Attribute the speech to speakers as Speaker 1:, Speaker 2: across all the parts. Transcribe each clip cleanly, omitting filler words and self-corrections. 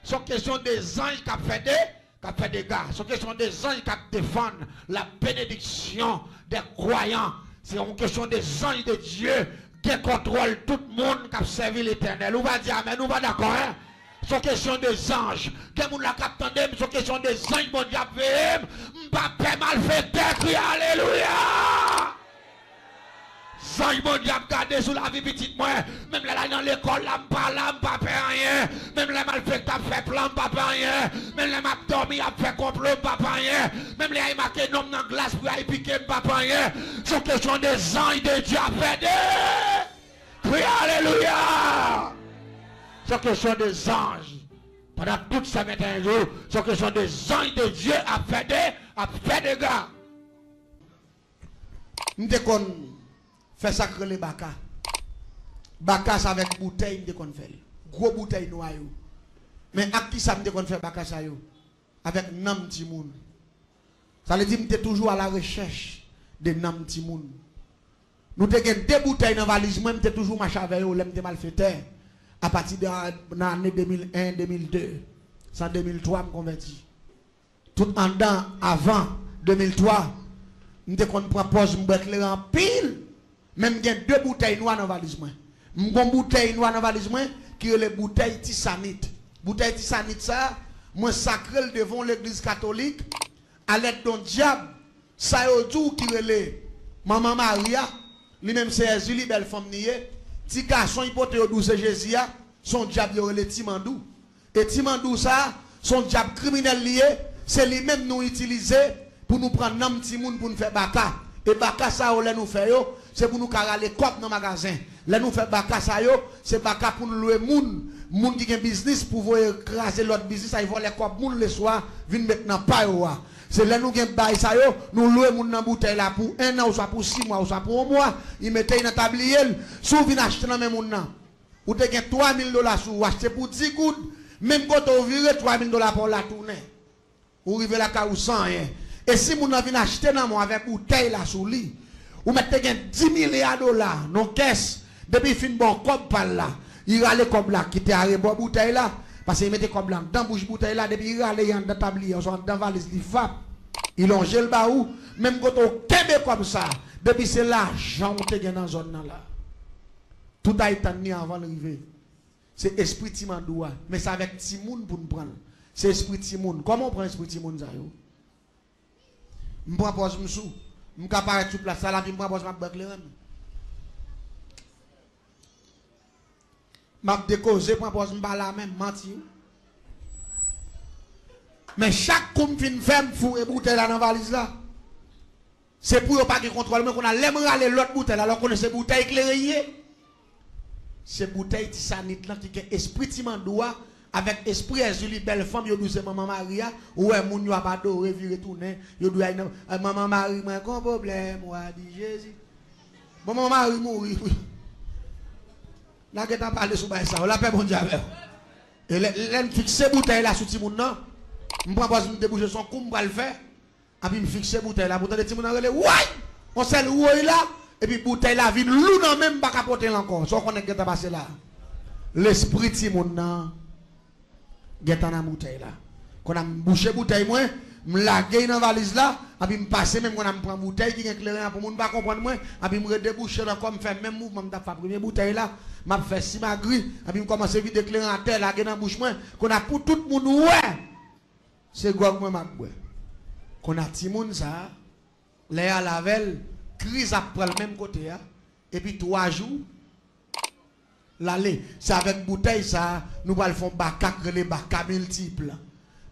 Speaker 1: C'est question des anges qui fait des gars. C'est question des anges qui défendent la bénédiction des croyants. C'est une question des anges de Dieu qui contrôlent tout le monde qui a servi l'Éternel. On va dire amen, on va d'accord, hein? C'est question des anges. Qui moun la captandem, c'est question des anges, mon diable, m'pa mal fait crie alléluia. Ange, mon diable, gardez sous la vie petite moi. Même là dans l'école, là, m'pa fait rien. Même là, mal fait fait plan, m'pa fait rien. Même là, m'a dormi, a fait complot, m'pa fait rien. Même là, il marqué nom dans glace pour y piquer, m'pa fait rien. C'est question des anges de Dieu à faire des. Crie alléluia. C'est question des anges. Pendant toutes ces 21 jours, c'est question des anges de Dieu à faire des gars.
Speaker 2: Nous devons faire sacrer les baka. Baka c'est avec bouteille, nous devons faire. Gros bouteille noire. Mais à qui ça nous devons faire baka ça yo? Avec nam timoun. Ça veut dire que nous sommes toujours à la recherche de nam timoun. Nous devons deux bouteilles dans la valise, moi, nous sommes toujours marché avec eux, nous mal fait terre. À partir de l'année 2001, 2002, c'est en 2003 je converti. Tout en dedans, avant 2003, je prends pause, je en pile. Même j'ai deux bouteilles noires dans la valise. Je prends une bouteille noire dans la valise qui est les bouteilles tissanite. Bouteille tissanite, ça, moi sacré devant l'église catholique, à l'aide d'un diable, ça y est tout qui est les Maman Maria, lui-même c'est Julie, belle femme niée. Ti garçon hypothèse douce Jésus son diable le Timandou et Timandou ça son diable criminel lié c'est lui même nous utiliser pour nous prendre nam ti moun pour nous faire baka et baka ça on nous fait yo c'est pour nous carrer cop dans magasin là nous fait baka ça yo c'est baka pour nous louer moun qui a business pour voir écraser l'autre business ça ils vont les cop moun le soir viennent maintenant pas yo c'est là nous gagne bail ça yo nous louer moun dans bouteille là pour 1 an ou soit pour 6 mois ou soit pour 1 mois ils mettaient dans tablier sous vinn acheter dans même moun nan ou te gagne $3,000 sous acheter pour 10 gouttes même quand on vire $3,000 pour la tourner ou rive la ka ou sans rien et si moun nan vinn acheter dans moi avec bouteille là sous lit ou mettez gagne $10 milliards non caisse depuis fin bon comme par là il rale comme là qui te arrêté bon bouteille là parce qu'il mettait comme là dans bouche bouteille là depuis il rale dans tablier on sont dans valise li fap il longe le baou même quand on kembe comme ça depuis c'est l'argent on te gagne dans zone là tout a été mis avant d'arriver c'est esprit Timandoua mais c'est avec Timoun pour nous prendre c'est esprit Timoun comment on prend esprit Timoun ça yo me prend pose m'sou me capare sur place là puis me prend pose m'a banque m'a décausé prend pose me la même menti mais chaque coup fin ferme fou et bouteille là dans valise là c'est pour pas qu'il contrôle mais qu'on a l'aime râler l'autre bouteille alors qu'on a ces bouteilles éclairées c'est bouteille tissanite là qui est esprit Timandoua avec esprit Julie belle femme yo douce maman Maria ouais moun yo pas adoré virer tourner yo doit maman Marie moi un problème moi dit Jésus bon maman Marie mourir là que t'as parlé sur ça la paix bon Dieu et l'aime fixer bouteille là sous Timoun non me prend pas me déboucher son coup me va le faire et puis me fixer bouteille là bouteille de Timoun relé ouais on sait le là et puis bouteille là vient lou non même pas capoter encore so qu'on est que passé là l'esprit Timoun nan geta dans bouteille là qu'on a bouché bouteille moi me laguer dans valise là et puis me passer même qu'on a me prend bouteille qui éclairé pour moun pas comprendre moi et puis me redéboucher là comme faire même mouvement me faire première bouteille là m'a fait si ma grille et puis me commencer vite éclairer à terre là dans bouche moi qu'on a pour tout monde ouais c'est quoi moi m'a boire qu'on a Timoun ça les à lavel crise après le même côté et puis 3 jours l'aller c'est avec bouteille ça nous allons faire baka les baka multiples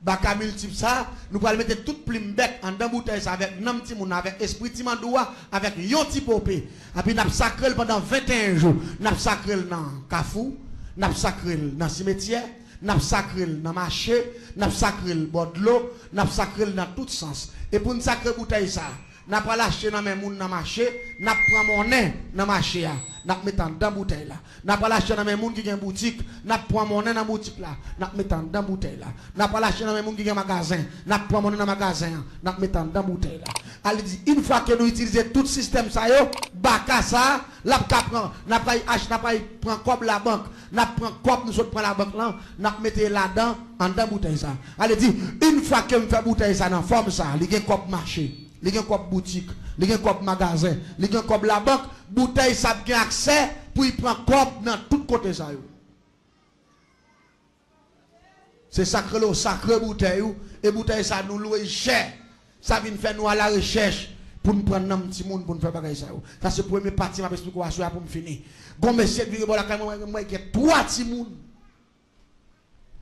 Speaker 2: baka multiple ça nous allons mettre toute plume bête en dans bouteille ça avec nam Timoun avec esprit Timandoua avec yon ti popé et puis n'a sacré pendant 21 jours n'a sacré dans Kafou n'a sacré dans cimetière n'a sacré dans marché n'a sacré bord de l'eau n'a sacré dans tout sens et pour une sacré bouteille ça n'a pas lâché dans mes moun dans marché, n'a prend monnaie dans marché là, n'a mettant dans bouteille là. N'a pas lâché dans mes moun qui gen boutique, n'a prend monnaie dans boutique là, n'a mettant dans bouteille là. N'a pas lâché dans mes moun qui gen magasin, n'a prend monnaie dans magasin, n'a mettant dans bouteille là. Elle dit une fois que nous utilisons tout système ça yo, baka ça, la prend, n'a pas prend comme la banque, n'a prend comme nous autres prend la banque là, n'a mettre là-dedans en dans bouteille ça. Elle dit une fois que me fait bouteille ça dans forme ça, il gen comme marché. Les gens comme boutique, les gens comme magasin, les gens comme la banque, bouteille ça a accès pour y prendre comme dans tout côté ça. C'est sacré le sacré bouteille et bouteille ça nous loue cher. Ça vient faire nous à la recherche pour nous prendre un petit monde pour nous faire bagaille ça. Ça c'est pour me partie m'a expliquer pour me finir. Bon monsieur vire bon la moi qui trois petits monde.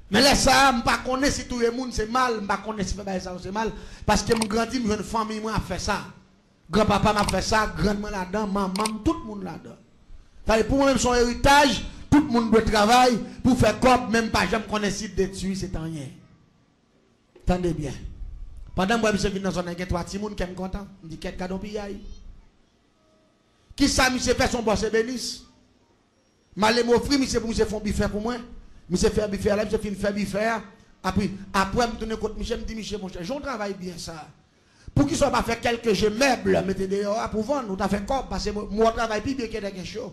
Speaker 2: Mais là, ça, je ne connais pas si tout le monde c'est mal, je ne connais pas si ça c'est mal. Parce que je grandis, une famille moi a fait ça. Grand-papa m'a fait ça, grand-maman là-dedans, maman, tout le monde là-dedans. Pour moi-même, son héritage, tout le monde doit travailler pour faire comme, même pas, je ne connais pas si détruire, c'est rien. Attendez bien. Pendant que je viens dans une zone, il y a trois petits gens qui sont contents. Je dis, qu'est-ce qu'il y a? Qui ça, monsieur fait son boss et bénisse? Malé m'offrir, monsieur, pour monsieur, font biffer pour moi. Monsieur fait biffer là, monsieur fait biffer. Après, je me tourne contre Michel, je me dis, Michel, mon cher, j'en travaille bien ça. Pour qu'il soit pas fait quelques jeux meubles, mettez dehors pour vendre, nous t'as fait quoi? Parce que moi, je travaille plus bien que quelque chose.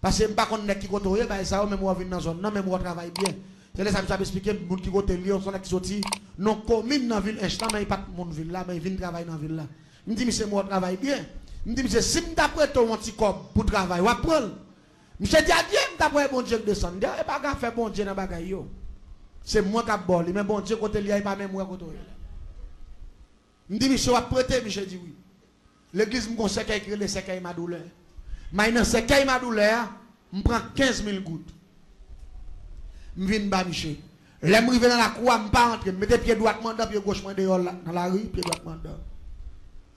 Speaker 2: Parce que je ne sais pas qu'on est qui côté, ça, même moi, je viens dans la zone, non, mais moi, je travaille bien. C'est là que ça expliqué, les gens qui côté Lyon, sont là qui sortent, non, commune dans la ville, instant, mais il n'y a pas de monde ville là, mais ils viennent travailler dans la ville là. Je me dis, monsieur, moi, je travaille bien. Je me dis, monsieur, si je t'apprête mon petit corps pour travailler, je vais prendre. Monsieur dit, adieu, je t'apprête bon Dieu de descendre. Je ne vais pas faire bon Dieu dans la bagaille. C'est moi qui ai bolé, mais bon Dieu, côté Lyon, il n'y a pas même moi côté Lyon. Je me dis, monsieur, je vais prêter, monsieur dit oui. L'église me conseille qu'il écrit les sécailles ma douleur. Mais dans ces sécailles ma douleur, je prends 15 000 gouttes. Je viens bas, monsieur. Là, je vais dans la cour, je ne vais pas rentrer. Je mets pied droit, pied gauche, dehors dans la rue, pied droit, dehors.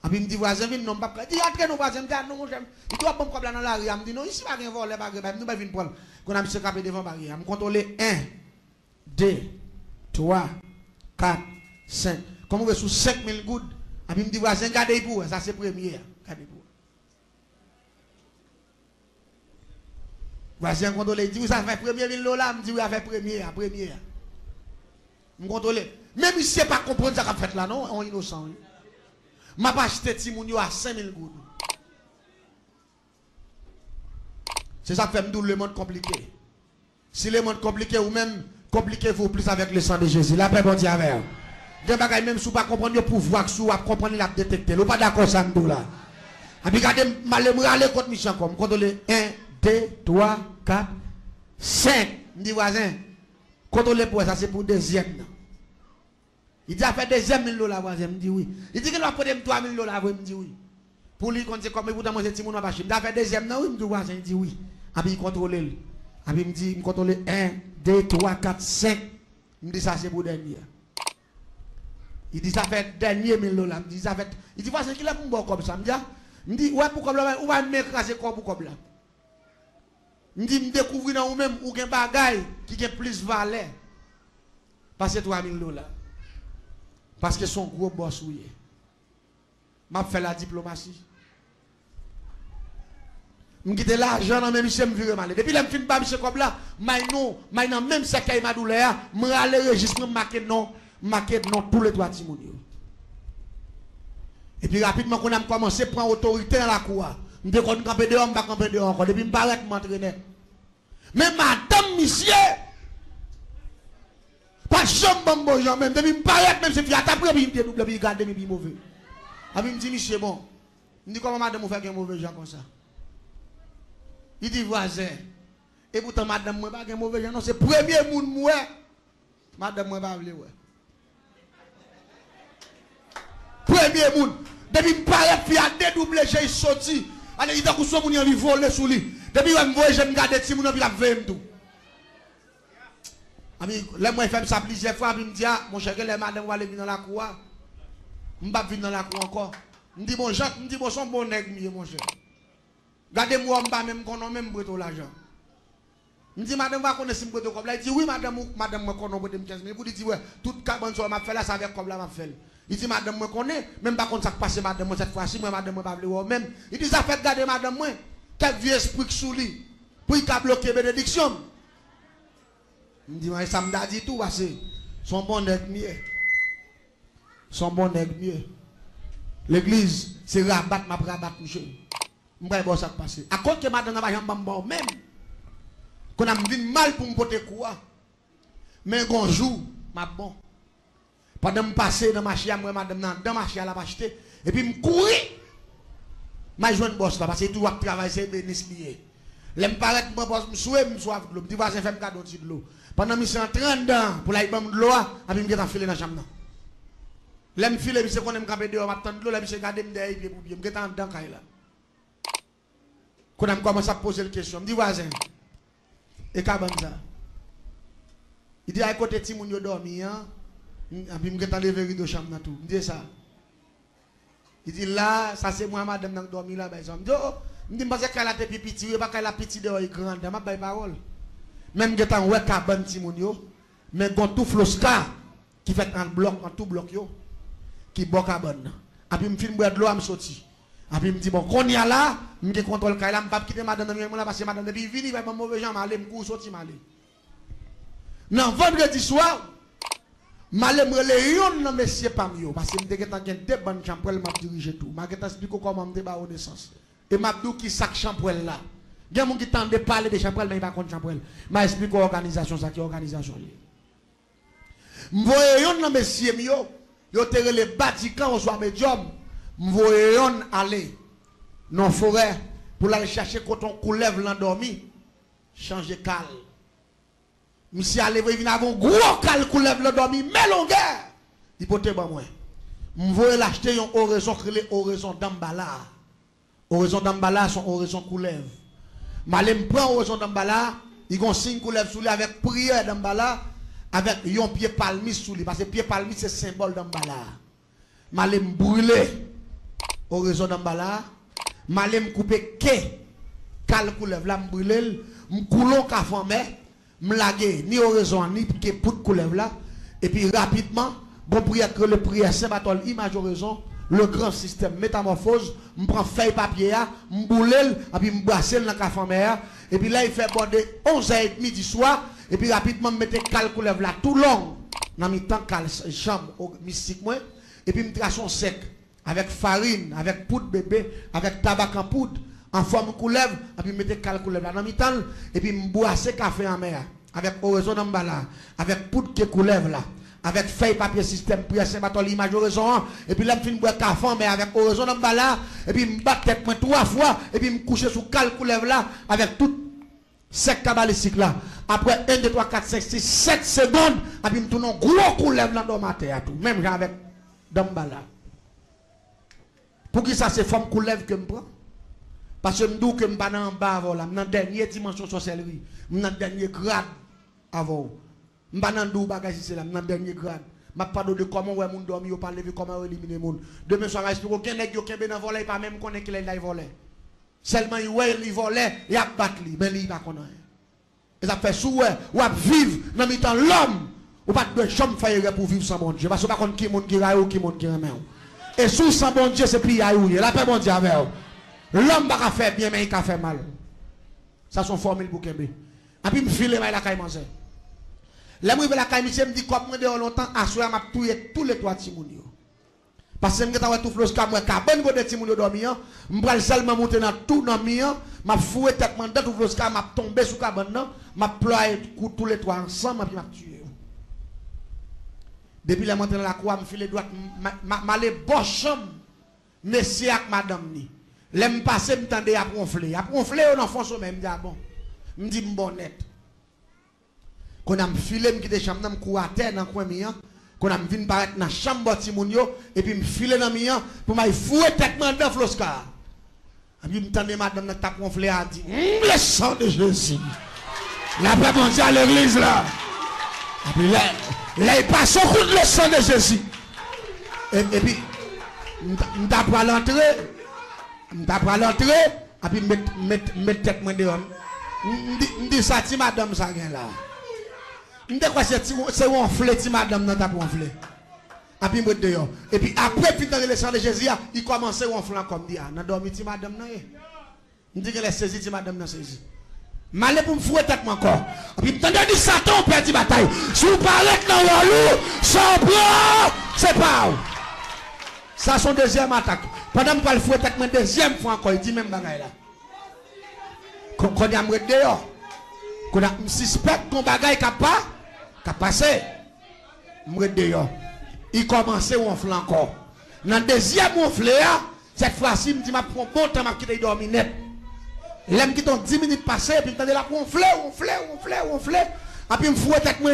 Speaker 2: Et puis, je me dis, voisin, non, pas prêt. Il dit, entrez, nous, voisin, non, mon j'aime. Il doit pas me problème dans la rue. Je me dis, non, ici, pas rien voler, pas rien. Je vais prendre. Quand je me suis devant la barrière, je me contrôle 1, 2, 3, 4, 5. Comme vous sous 5 000 gouttes, et puis je me dis, voisin, gardez pour ça c'est premier. Gardez pour. Voisin contrôle, il dit, vous avez fait premier 1000 $, je me dis, vous avez fait premier. Je me contrôle. Même si ce n'est pas comprendre ça qu'a fait là, non, on est innocent. Je n'ai pas acheté Timounio à 5 000 gouttes. C'est ça qui fait le monde compliqué. Si le monde compliqué ou même compliquez-vous plus avec le sang de Jésus. La paix, bon Dieu, avec vous. Des bagages même si vous ne comprenez pas le pouvoir, si vous comprenez la détecter. Vous pas d'accord ça nous là. Et puis regardez aller contre mission comme contrôler 1 2 3 4 5. Me dit voisin. Contrôler pour ça c'est pour deuxième. Il dit a fait deuxième 1000 $, voisin me dit oui. Il dit qu'il va prendre 3000 $, me dit oui. Pour lui quand c'est comme vous dans manger petit monde pas chez. Il a fait deuxième non, il me dit voisin il dit oui. Et puis il contrôle. Et puis il me dit il contrôle 1 2 3 4 5. Il me dit ça c'est pour dernier. Il dit ça fait dernier 1000 $. Il dit ça fait. Il dit voisin qu'il a pour bon comme ça. Il me dit ouais pour comme là ou va m'écraser quoi pour comme là. Il me dit me découvrir dans ou même ou gen bagaille qui a plus valeur. Parce que 3000 $. Parce que son gros boss oui. M'a fait la diplomatie. Je quitte l'argent dans même monsieur me vire mal. Depuis là me fin pas monsieur comme là, mais non même ça qui m'a douleur, me aller registre marquer non tous les trois Timonio. Et puis rapidement qu'on a commencé à prendre autorité dans la cour. Je dis qu'on camper dehors, on va camper dehors encore depuis me paraître m'entraîner. Mais madame monsieur pas chambre bon gens même depuis me paraître même si tu as tapé puis me double puis garder puis mauvais. A puis me dit monsieur bon. Me dit comment madame vous fait un mauvais gens comme ça. Il dit voisin. Et pourtant madame moi pas un mauvais gens non c'est premier monde moi. Madame moi pas vle ouais. Premier monde. Depuis me paraît puis a dédoublé j'ai sorti. Allez il t'a coup son moun envie voler sous lui. Depuis me voyer je me garder petit moun puis la veille tout. Ami, là moi fait ça plusieurs fois puis me dit ah mon cher que les madame va aller venir dans la cour. Me pas venir dans la cour encore. Me dit bon Jacques, me dit bon son bon nègre mon cher. Gardez-moi me pas même connait même breto l'argent. Me dit madame va connaître si me breto comme là il dit oui madame moi connait breto 15 000 pour dire ouais toute cabane sur m'a fait là ça avec comme là m'a fait. Il dit madame moi connaît, même pas contre ça passe madame moi cette fois-ci, moi madame moi pas vle même. Il dit ça fait garder madame moi, quel vieux esprit qui sous lui pour il a bloqué bénédiction. Il dit moi ça me dit tout parce que son bon nèg mieux. Son bon nèg mieux. L'église c'est rabat m'a rabat monsieur. M'pa bon ça passer. À cause que madame n'a pas jambe bon même. Qu'on a vinn mal pour me porter quoi. Mais un jour m'a bon. Pendant me passer dans marché moi madame dans marché la acheter et puis me courir. M'a joindre boss là parce que tout travail c'est bénis lié. L'aime paraître mon boss me souhait me soif de l'eau. Dit voisin fait me cadeau de l'eau. Pendant mission 30 ans pour la ibam de l'eau et puis me get enfiler dans chambre. L'aime filer monsieur qu'on aime camper dehors m'attendre de l'eau là monsieur garder me derrière pied pour pied me get en dedans caille là. Qu'on a commencé à poser la question, me dit voisin. Et qu'à ça. Il dit à côté ti moun yo dormi hein. Et puis me get enlever rideau chambre tout. Me dit ça. Il dit là, ça c'est moi madame qui dormi là ben ça. Me dit oh, me dit parce qu'elle a été petit, pas qu'elle a petit dehors grande, m'a bail parole. Même get en ouais cabane ti moun yo, mais gon tout flosca qui fait en bloc en tout bloc yo qui bon cabane. Et puis me film boire de l'eau me sorti. Et puis me dit bon qu'on y a là, me contrôle kay là, me pas quitter madame là parce que madame depuis vini va mauvais gens m'aller me cour sorti m'aller. Non, vendredi soir, m'aller me relé yon non monsieur parmi yo parce que me te gen deux bonnes chambrelles m'a diriger tout. M'a get expliquer comment me ba connaissance. Et m'a dit qui sac chambrelle là. Gen moun qui tande parler de chambrelle mais pas contre chambrelle. M'a expliquer organisation ça qui organisation li. M'voye yon non monsieur yo te relé Vatican au soir médium. M'voye yon aller non forêt pour aller chercher coton coulève l'endormi. Changer cal. Monsieur allé venir avec un gros cal coulève l'endormi mais longueur. Il pote ba moi. M'voye l'acheter yon oraison créé oraison d'Ambala. Oraison d'Ambala son oraison coulève. M'allé me prend oraison d'Ambala, il gon signe coulève sous lui avec prière d'Ambala avec yon pied palmis sous lui parce que pied palmis c'est symbole d'Ambala. M'allé me brûler oraison d'Ambala, m'allé me couper cal coulève là me brûler, me coulon ka famé, me laguer ni oraison ni que pour coulève là et puis rapidement bon prière que le prière Saint Barthol image oraison le grand système métamorphose, me prend feuille papier me boule et puis me brasser dans la famille et puis là il fait border 11h30 du soir et puis rapidement me mettre cal coulève là tout long dans mi temps cal chambre mystique moi et puis me traçon sec avec farine avec poudre bébé avec tabac en poudre en forme coulève et puis mettre cal coulève là dans mi temps et puis me brasser café en mer avec oraison d'Ambala avec poudre qui coulève là avec feuille papier système prière Saint Barthol image oraison et puis là me fin boire café mais avec oraison d'Ambala et puis me battre tête moi 3 fois et puis me coucher sous cal coulève là avec tout sec cabalistique là après 1 2 3 4 5 6 7 secondes et puis me tourne un gros coulève là dans ma tête tout même avec d'Ambala pour qui ça c'est forme coulève que me prend parce que me dis que me pas en bas voilà dans dernière dimension sorcellerie dans dernier grade avant m'pa nan dou bagay si c'est là dans dernier grade m'a parlé de comment ouais moun dormi yo pas lever comment éliminer moun demain soir explique aucun nèg yo kembe dans voler pas même connaît qu'il est volé seulement il ouais il volait il a battre lui mais il pas connaît et ça fait sous ouais ou vivre dans mi temps l'homme ou pas de chambre faire pour vivre sans bon Dieu parce que pas connaît qui monde qui raille ou qui monde qui remet et sous sans bon Dieu c'est puis aïe la paix bon Dieu avec l'homme pas faire bien mais il a fait mal ça son formule pour kembe et puis me filer la caille manger. Là moi la caille monsieur me dit comme moi de longtemps assoir m'a touyer tous les trois petits moun yo. Parce que m'ta tout flous ka moi cabane go de petits moun yo dormi me pral seulement monter dans tout dans mi m'a foué tête dans tout flous ka m'a tomber sous cabane nan m'a ployer tous les trois ensemble puis m'a tuer. Depuis la monter dans la cour me filer droite m'aller bon chambre monsieur ak madame ni. L'aime passer me tande à ronfler dans fond sommeil me dit bon. Me dit bon net. Qu'on a me filé me quitter chambre me courir à terre dans coin mien qu'on a me vinn paraître dans chambre ti moun yo et puis me filer dans mien pour m'a fouer tête dans floscar et puis me tande madame n'a t'a gonflé a dit le sang de Jésus la paix bon Dieu à l'église là et puis là il passe au coup de le sang de Jésus et puis m't'a pas l'entrer et puis mettre tête moi dehors m'dit ça ti madame ça gain là. C'est gonflé, si madame n'a pas gonflé. Et puis après, puis dans le sang de Jésus, il commençait à ronfler comme dit, n'a dormi ti madame nan. Il dit que les saisi ti madame nan saisi. Malé pour me fouetter encore. Et puis m'tendez dit Satan perd bataille. Si vous parlez dans walou, sans bras, c'est pas. Ça son deuxième attaque. Pendant que je fouetter ma deuxième fois encore, il dit même bagaille là. Quand on a m'ré dehors. Qu'on a suspect qu'on bagaille qui passé. M'ré dehors. Il commençait à ronfler encore. Dans le deuxième ronfler, cette fois-ci, il me dit, je prends bon temps, je vais dormir net. L'aime qui ont 10 minutes passées, puis je me dis, ronfler. Et puis je me fouette avec moi,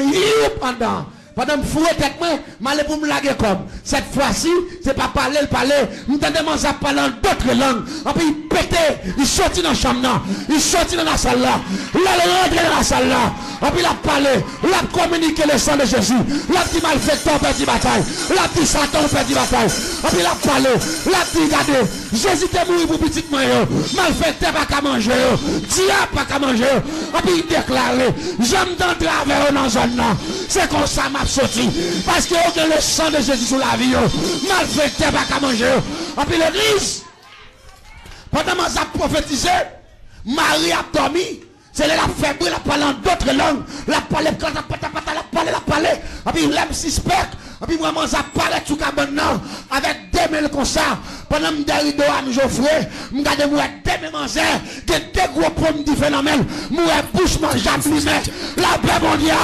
Speaker 2: pendant que je fouette avec moi, je vais pour me laguer comme. Cette fois-ci, ce n'est pas parler, je me demande à parler d'autres langues. Et puis il pétait, il sortit dans la chambre, il sortit dans la salle là, il rentré dans la salle là. Et puis il a parlé, il a communiqué le sang de Jésus. Il a dit malfaiteur perd la bataille. Il a dit Satan perd la bataille. Et puis il a parlé, il a dit regardez, Jésus est mort pour petit moyen. Malfaiteur pas qu'à manger. Diable pas qu'à manger. Et puis il déclare, j'aime d'entrer avec eux dans la zone là. C'est comme ça m'a sorti. Parce qu'il y a le sang de Jésus sur la vie. Malfaiteur pas qu'à manger. Et puis l'église, pendant que ça prophétisé, Marie a dormi. C'est la faible, la parle en d'autres langues. La parle, la parle. Et puis l'aime suspect. Et puis vraiment ça parle tout maintenant. Avec 2000 comme ça. Pendant que je suis à Geoffrey, je regarde moi 2000 manger. Que des gros pommes de phénomène. Moi bouche mange à plus. La paix mondiale.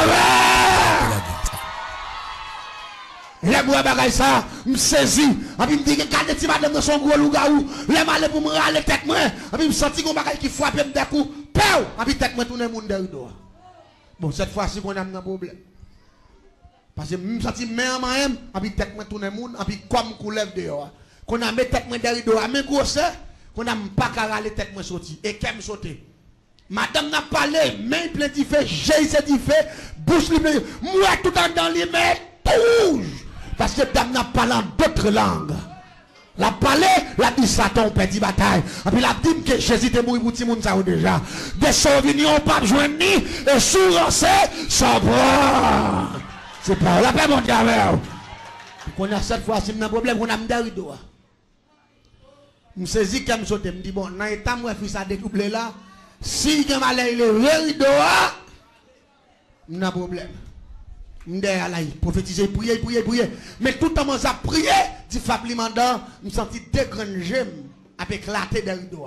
Speaker 2: Les moi bagaille ça, me saisis. Et puis me dit que quand tu madame dans son gros loup-garou, les malais pour me râler tête moi. Et puis me senti qu'on bagaille qui frappe me des coups. Pau! Et puis tête moi tourner monde derrière. Bon, cette fois-ci qu'on a un problème. Parce que me senti main en main, et puis tête moi tourner monde, et puis comme qu'on lève dehors. Qu'on a mis tête moi derrière, mais grosse, qu'on a pas qu'à râler tête moi sorti et qu'elle me sauter. Madame n'a parlé, main plein de fait, j'ai dit fait, bouche libre, moi tout dans les mains, rouge. Parce que dame n'a parlé en d'autres langues. La parlé, la dit Satan perd la bataille. Et puis la dit que Jésus est mort pour tout le monde déjà. Des sauvignons pas joindre ni et sous-lancé sans bras. C'est pas la paix mondiale. Qu'on a cette fois, si on a un problème, on a un rideau. Je me saisis comme ça, je me dis bon, dans l'état moi fils a découplé là. Si il a le rideau, on a un problème. M'dère là, prophétiser, prier. Mais tout le monde a prié, dit Fabli Mandan, me senti deux grandes gemmes avec éclaté des rideaux.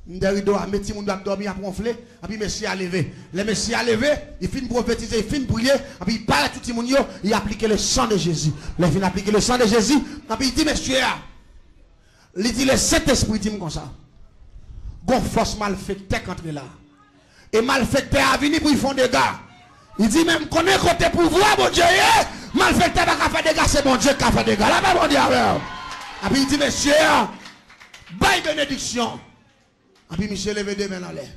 Speaker 2: Des rideaux, mais si on doit dormir à ronfler, et puis monsieur a levé. Le monsieur a levé, il finit prophétiser, il finit prier, et puis il parle à tout le monde, il applique le sang de Jésus. Il finit appliquer le sang de Jésus, et puis il dit monsieur, il dit le Saint-Esprit dit comme ça. Gon force malfaiteur entre là. Et malfaiteur a venu pour y faire des gars. Il dit même qu'on est côté pouvoir, mon Dieu, malfaiteur n'a pas fait des gars, c'est mon Dieu qui a fait des gars. Là, mon Dieu, et puis il dit, monsieur, baille bénédiction. Et puis monsieur levé des mains dans l'air.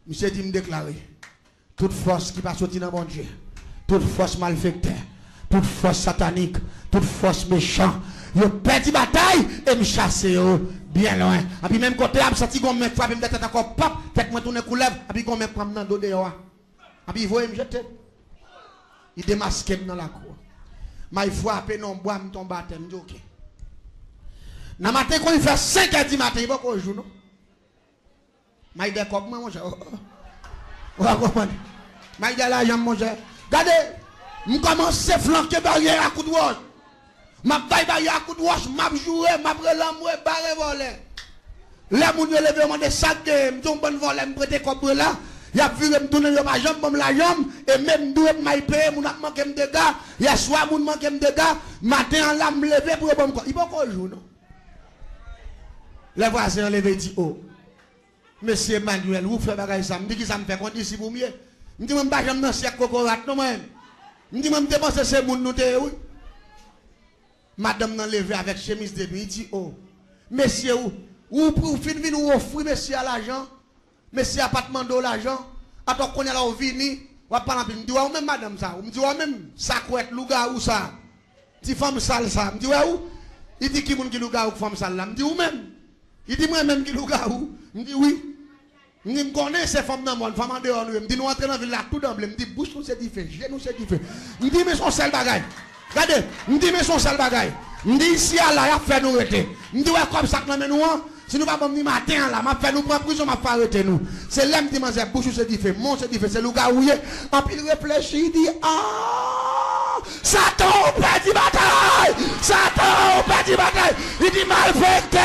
Speaker 2: Monsieur dit me déclarer, toute force qui va sortir dans mon Dieu, toute force malfaiteur, toute force satanique, toute force méchante, je perds la bataille et me chasse bien loin. Et puis même côté, je me sens qu'on me frappe, je me tête encore pop, tête me tourne couleuvre, et puis qu'on me prend dans le dos dehors. Et puis il voit me jeter. Il démasque dans la cour. Mais il faut appeler non bois, me tombe à terre, me dit ok. Dans matin, quand il fait 5h du matin, il va qu'on joue, non? Mais il dit comme moi, mon cher. Vous comprenez? Mais il dit là, j'aime mon cher. Regardez, je commence à flanquer barrière à coup de roche. Je vais barrière à coup de roche, je vais jouer, je vais prendre barrer voler. Là, je vais lever mon sac, je vais bonne voler, je vais prêter comme là. Il a vu me tourner ma jambe, la jambe, et même doué m'a payé, mon a manqué de dégâts. Il y a soit mon manqué de dégâts, matin là me lever pour bon quoi. Il pas qu'on joue non. Les voisins levé dit oh. Monsieur Emmanuel, vous faites bagaille ça, me dit que ça me fait compte ici pour mieux. Me dit même pas jambe dans siècle cocorat non moi. Me dit même dépenser ces moun nous te oui. Madame nan levé avec chemise de nuit, il dit oh. Monsieur ou pour venir nous offrir monsieur à l'argent. Monsieur appartement de l'argent, attends qu'on est là au vini, ou pas me dit ouais même madame ça, me dit ouais même ça quoi être louga ou ça. Ti femme sale ça, me dit ouais où? Il dit qui moun qui louga ou femme sale là, me dit ou même. Il dit moi même qui louga ou, me dit oui. Me connais ces femmes dans monde, femme en dehors nous, me dit nous entrer dans ville là tout d'emblée, me dit bouche nous c'est différent, nous c'est différent. Me dit mais son seul bagaille. Regardez, je dis mais son seul bagaille. Je dis ici à là, il a fait nous arrêter. Je dis ouais comme ça que nous si nous ne pas venir matin là, m'a fait nous prendre prison, m'a fait arrêter nous. C'est l'homme qui m'a dit bouche c'est différent, mon c'est différent, c'est le gars où il réfléchit, il dit Satan perd du bataille, Satan perd du bataille. Il dit malfecté.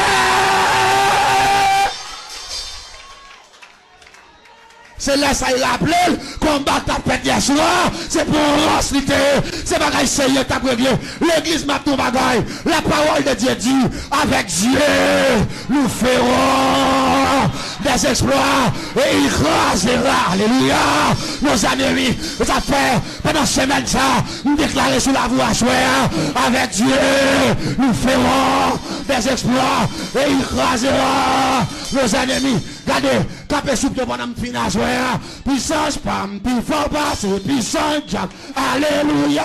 Speaker 2: C'est là ça il a appelé combat ta fête hier soir. C'est pour hostilité. C'est bagaille sérieux t'as réglé. L'église m'a ton bagaille. La parole de Dieu dit avec Dieu nous ferons des exploits et il rasera. Alléluia. Nos ennemis, ça fait pendant semaine ça, nous déclarer sur la voie soir. Avec Dieu nous ferons des exploits et il rasera nos ennemis. Regardez, capé soupe pendant finir soir. Puissance, pam, puis faut passer, puissance, Jack. Alléluia.